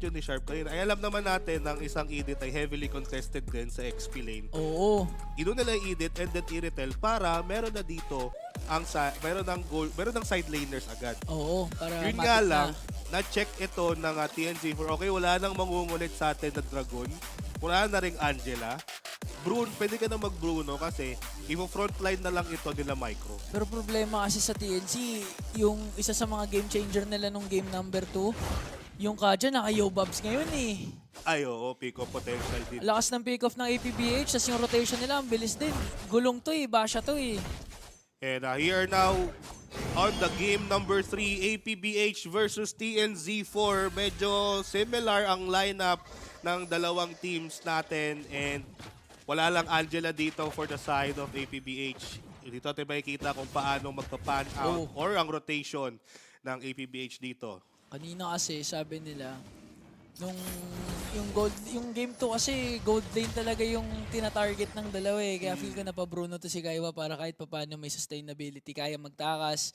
yun ni Sharp kanina. Ay alam naman natin ng isang edit ay heavily contested din sa XP lane. Oo. Ino nila i-edit and then i-retell para meron na dito ang meron ng goal, meron ng side laners agad. Oo. Para Yun matik nga na. lang, na-check ito ng TNG4. Okay, wala nang mangungulit sa atin na Dragon. Wala na ring Angela. Bruno, pwede ka na mag-Bruno kasi i-frontline na lang ito nila Micro. Pero problema kasi sa TNC, yung isa sa mga game changer nila nung game number 2, yung Kaja naka-Yobabs ngayon eh. Ay, oo, pick up potential din. Lakas ng pick-off ng APBH, tas yung rotation nila, ang bilis din. Gulong to eh, basya to eh. And here now on the game number 3, APBH versus TNZ4. Medyo similar ang lineup ng dalawang teams natin and wala lang Angela dito for the side of APBH. Dito natin makikita kung paano magpa-pan out or ang rotation ng APBH dito. Kanina kasi sabi nila, yung game 2 kasi gold lane talaga yung tina-target ng dalawa eh. Kaya feel ko na pa Bruno to si Kaiwa para kahit papaano may sustainability. Kaya magtakas,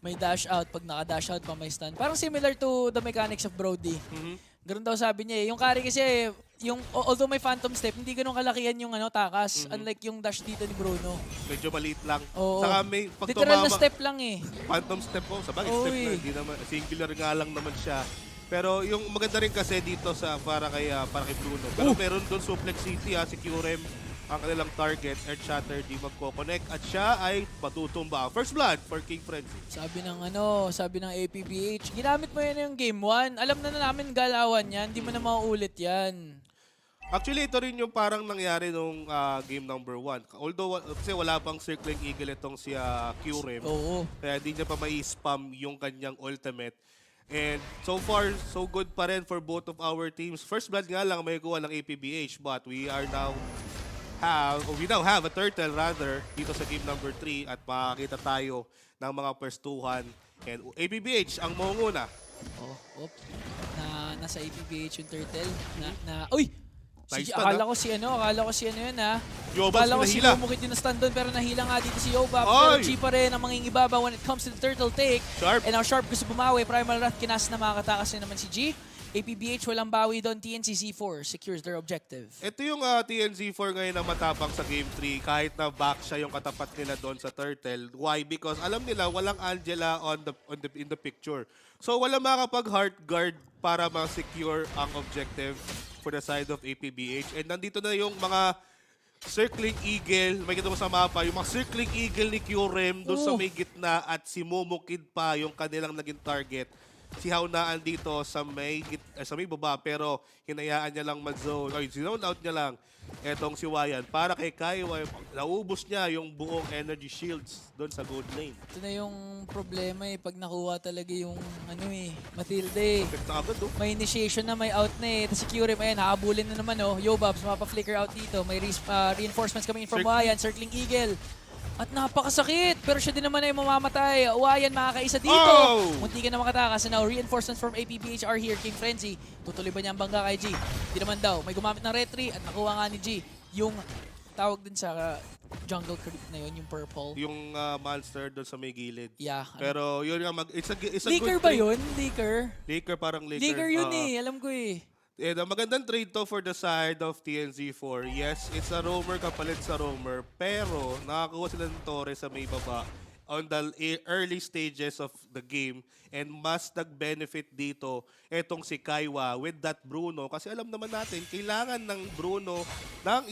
may dash out. Pag naka-dash out pa may stun. Parang similar to the mechanics of Brody. Ganun daw sabi niya eh. Yung carry kasi, although may phantom step, hindi ganun kalakihan yung takas. Unlike yung dash dito ni Bruno. Medyo maliit lang. Oo. Saka may pag Literal na tumama, step lang eh. phantom step po. Sabagay, step na. Hindi naman, singular nga lang naman siya. Pero yung maganda rin kasi dito sa para kay Bruno. Pero meron doon Suplex City si QREM ang kanilang target. Earth Shatter di magko-connect at siya ay patutumba. First blood for King Frenzy. Sabi ng APBH, ginamit mo yan yung game 1. Alam na namin galawan yan, hindi mo na mauulit yan. Actually, ito rin yung parang nangyari nung game number 1. Although, kasi wala pang Circling Eagle itong si QREM. Oo. Kaya di niya pa mai-spam yung kanyang ultimate. And so far, so good pa rin for both of our teams. First blood nga lang may kuha ng APBH, but we now have a turtle rather dito sa game number 3 at makakita tayo ng mga pwestuhan. And APBH ang mangunguna. Nasa APBH yung turtle. Uy! Nice Akala ko si ano yun ha. Yobabs Akala ko si nahila. Momokit yung na-stun doon pero nahila nga dito si Yobabs. Pero G pa rin ang mangingibaba when it comes to the turtle take. Sharp. And now Sharp gusto bumawi. Primal Wrath kinas na makakatakas na naman si G. APBH walang bawi doon. TNC Z4 secures their objective. Ito yung TNZ4 ngayon na matapang sa Game 3 kahit na back siya yung katapat nila doon sa Turtle. Why? Because alam nila walang Angela in the picture. So wala makakapag-heart guard para ma-secure ang objective for the side of APBH. And nandito na yung mga Circling Eagle, may kita mo sa mapa, yung mga Circling Eagle ni QREM doon sa may gitna at si Momokid pa yung kanilang naging target. Si Haunaan dito sa may baba pero hinayaan niya lang mag-zone. Ay, zone out niya lang etong si Wayan para kay Kaiwa. Naubos niya yung buong energy shields doon sa gold lane. Ito na yung problema eh. Pag nakuha talaga yung Matilde. May initiation na, may out na eh. Tapos si Kyurem, ayan, haabulin na naman Yobabs, mapa-flicker out dito. May reinforcements coming in from Wayan, Circling Eagle. At napakasakit, pero siya din naman ay mamamatay. Wayan makakaisa dito. Munti ka na makatakas. Now, reinforcements from APBH are here. King Frenzy, tutuloy ba niya ang bangga kay G? Hindi naman daw. May gumamit ng retry at nakuha nga ni G. Yung tawag din sa jungle creep na yun, yung purple. Yung monster doon sa may gilid. Yeah. Pero yun nga, it's a Licker good ba trade. yun? Licker? Licker, parang Licker. Licker yun alam ko eh. And magandang trade to for the side of TNZ4. Yes, it's a roamer kapalit sa roamer. Pero nakakuha sila ng Torres sa may baba on the early stages of the game. And mas nag-benefit dito etong si Kaiwa with that Bruno. Kasi alam naman natin, kailangan ng Bruno ng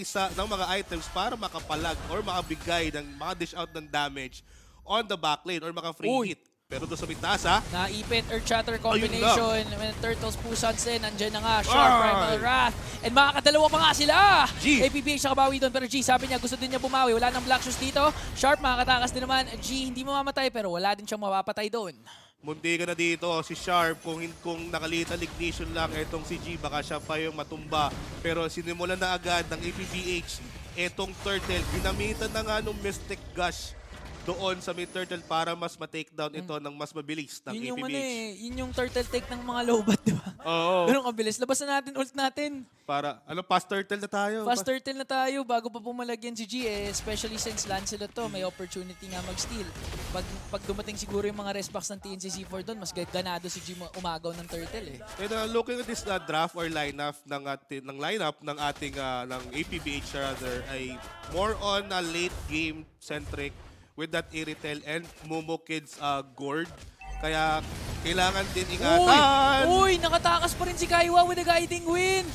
mga items para makapalag or makabigay ng dish out ng damage on the back lane or maka-free hit. Pero doon sa bigtaas Naipit Earth Shatter combination. When Turtles Pusans din, nandiyan na nga. Sharp, Primal Wrath. And makakadalawa pa nga sila. G. APBH nakabawi doon. Pero G, sabi niya gusto din niya bumawi. Wala nang Black Shoes dito. Sharp, makakatakas din naman. G, hindi mamamatay pero wala din siyang mapapatay doon. Munti ka na dito, si Sharp, kung nakalitan ignition lang etong si G, baka siya pa yung matumba. Pero sinimulan na agad ng APBH etong Turtle. Ginamitan na nga nung Mystic Gush doon sa mid turtle para mas ma-takedown ito ng mas mabilis ng Yun yung APBH. ano eh, yun yung turtle take ng mga lobat, di ba? Oo. Ganun kabilis. Labas na natin, ult natin. Para, fast turtle na tayo. Fast turtle na tayo bago pa pumalagyan si G eh. Especially since Lancelot to, may opportunity nga mag-steal. Pag dumating siguro yung mga respacks ng TNCC4 doon, mas ganado si G umagaw ng turtle eh. And looking at this draft or lineup ng ating ng APBH rather ay more on a late game centric with that Iritel and Momo Kids gourd. Kaya kailangan din ingatan. Uy, nakatakas pa rin si Kaiwa with the guiding wind.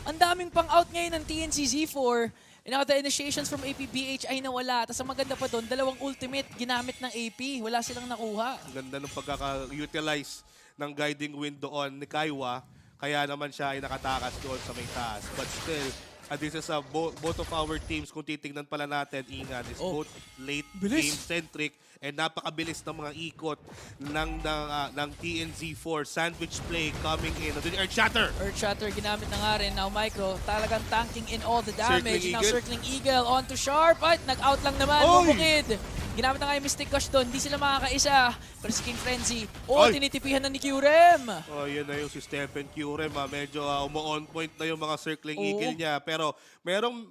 Ang daming pang out ngayon ng TNCZ4. And now the initiations from APBH ay nawala. Tapos ang maganda pa doon, dalawang ultimate ginamit ng AP. Wala silang nakuha. Ang ganda ng pagkaka-utilize ng guiding wind doon ni Kaiwa. Kaya naman siya ay nakatakas doon sa may taas. But still, this is both of our teams, kung titignan pala natin, ingat, is both late Bilis. game centric and napakabilis ng mga ikot ng TNZ4 sandwich play coming in. Doon Earth Shatter. Earth Shatter ginamit na nga rin. Now Micro talagang tanking in all the damage. Circling Now Eagle. Circling Eagle onto Sharp. At nag-out lang naman. Oy! Bumukid. Ginamit na nga yung Mystic Gush doon. Hindi sila makakaisa. Pero si King Frenzy. Oh, Oy! tinitipihan na ni Qrem. Oh, yun na yung si Stephen Curem. Medyo umo-on point na yung mga circling Oo. eagle niya. Pero merong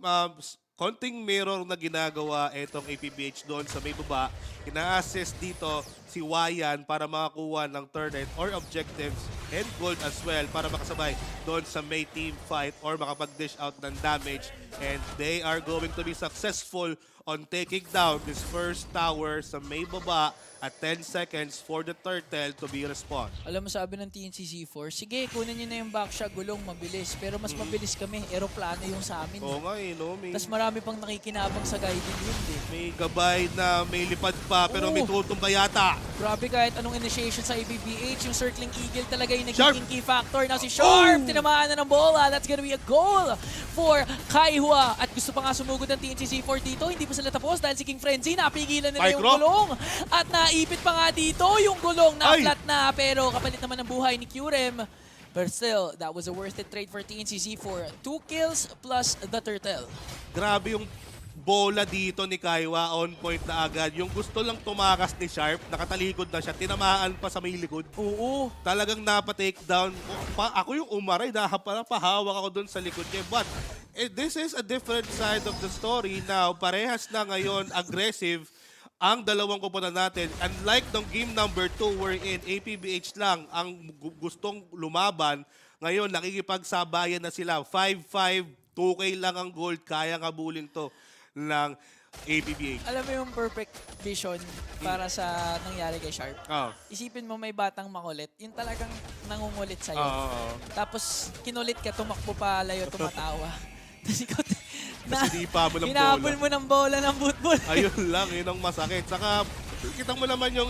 konting mirror na ginagawa itong APBH doon sa may baba. Ina-assist dito si Wayan para makakuha ng turret or objectives and gold as well para makasabay doon sa may team fight or makapag-dish out ng damage. And they are going to be successful on taking down this first tower sa may baba at 10 seconds for the turtle to be respawn. Alam mo sabi ng TNCC4, sige, kunin nyo na yung backshot, gulong, mabilis. Pero mas mabilis kami, aeroplano yung sa amin. Oo nga no? May, Tapos marami pang nakikinabang sa guiding wind eh. may gabay na may lipad pa pero may Oo. tutumba yata. Grabe kahit anong initiation sa ABBH, yung Circling Eagle talaga yung Sharp! nagiging key factor. Now si Sharp, tinamaan na ng bola. That's gonna be a goal for Kaihua. At gusto pa nga sumugod ng TNCC4 dito. Hindi pa sila tapos dahil si King Frenzy, napigilan nila yung Micro? gulong. At naipit pa nga dito yung gulong na Ay! flat na. Pero kapalit naman ng buhay ni Qrem. But still, that was a worth it trade for TNCC4. 2 kills plus the turtle. Grabe yung bola dito ni Kaiwa, on point na agad. Yung gusto lang tumakas ni Sharp, nakatalikod na siya, tinamaan pa sa may likod. Oo. Talagang napa-take down. Ako yung umaray, pahawak ako dun sa likod niya. But this is a different side of the story now. Parehas na ngayon, aggressive ang dalawang koponan natin. Unlike ng game number 2 wherein APBH lang ang gustong lumaban, ngayon nakikipagsabayan na sila. 5-5, 2K lang ang gold, kaya kabulin to ng APBH. Alam mo yung perfect vision para sa nangyari kay Sharp? Oh. Isipin mo may batang makulit, yung talagang nangungulit sa'yo. Oo. Tapos kinulit ka, tumakbo pa, layo, tumatawa. Tapos ikaw, Sinipa mo ng hinabol bola. mo ng bola ng football. Ayun lang, yun ang masakit. Saka, kita mo naman yung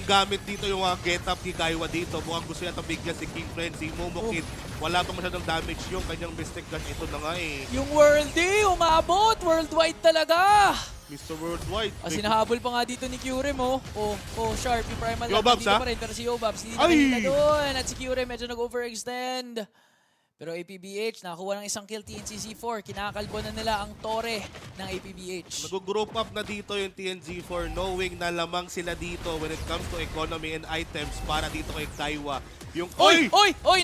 gamit dito, yung get up ni Kaiwa dito. Mukhang gusto yata bigyan si King Frenzy, Momokid. Wala pa masyadong damage yung kanyang Mystic Gun. Ito na nga eh. Yung worldie, umabot, worldwide talaga. Mr. Worldwide. Kasi nahabol pa nga dito ni Qrem, oh. Oh, Sharp, yung primal Yobabs, dito ha? pa rin. Pero si Yobabs, hindi Ay! nakita doon. At si Qrem medyo nag-overextend. Pero APBH, nakakuha ng isang kill TNCC4. Kinakalbo na nila ang tore ng APBH. Nag-group up na dito yung TNZ4 knowing na lamang sila dito when it comes to economy and items para dito kay Kaiwa. Yung, Oy!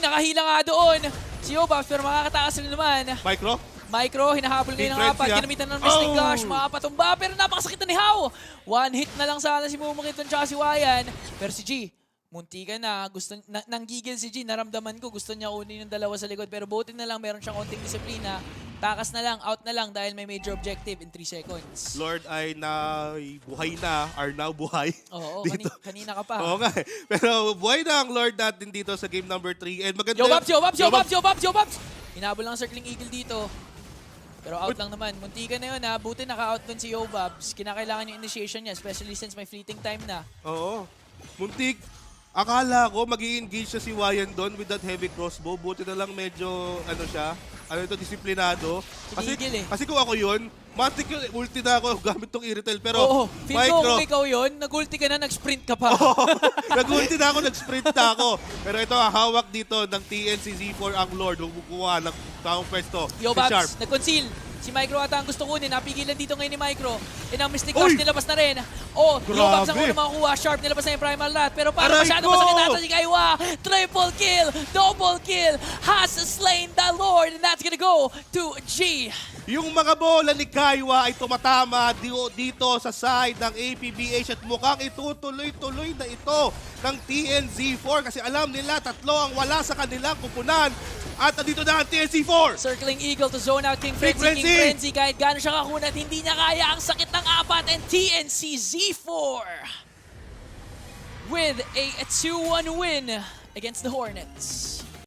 Nakahila nga doon. Si Yobabs, pero makakatakas rin naman. Micro? Hinahabol ngayon ng Defense apat. niya. Ginamitan ng Mystic Oh! Gush. Makapatumba, pero napakasakit na ni How. One hit na lang sana si Mumukit at si Wayan. Pero si G, munti ka na. Nanggigil si G. Naramdaman ko. Gusto niya kunin yung dalawa sa likod. Pero buti na lang, meron siyang konting disiplina. Takas na lang, out na lang dahil may major objective in 3 seconds. Lord ay buhay na, are now buhay. Oo, dito. kanina ka pa. Oo nga eh. Pero buhay na ang Lord natin dito sa game number 3. And maganda Yobabs! Hinabol lang ang Circling Eagle dito. Pero out lang naman. Munti ka na yun ha. Buti naka-out dun si Yobabs. Kinakailangan yung initiation niya, especially since may fleeting time na. Oo. Muntik. Akala ko mag-i-engage siya si Wayan doon with that heavy crossbow. Buti na lang medyo, disiplinado. Tumigil eh. Kasi kung ako yun, matik yun, ulti na ako gamit tong Iritel. Pero, Oo, feel ko Micro, kung ikaw yun, nag-ulti ka na, nag-sprint ka pa. nag-ulti na ako, nag-sprint na ako. Pero ito, hawak dito ng TNCZ4 ang Lord. Huwag kukuha ng tamang pwesto. Si Sharp. Yobabs, nag-conceal. Si Micro ata ang gusto kunin. Napigilan dito ngayon ni Micro. And ang Mystic Uy! Rush nilabas na rin. Oh, Grabe! Yobabs ang unang makakuha. Sharp nilabas na yung Primal Rat. Pero para Aray masyado ko! masakit ata si Kaiwa. Triple kill, double kill. Has slain the Lord. And that's gonna go to G. Yung mga bola ni Kaiwa ay tumatama dito sa side ng APBH at mukhang itutuloy-tuloy na ito ng TNZ4 kasi alam nila tatlo ang wala sa kanilang kupunan at dito na ang TNZ4. Circling Eagle to zone out King Big Frenzy. King Frenzy! Frenzy kahit gano'n siya kakunat, hindi niya kaya ang sakit ng apat. And TNC Z4 with a 2-1 win against the Hornets.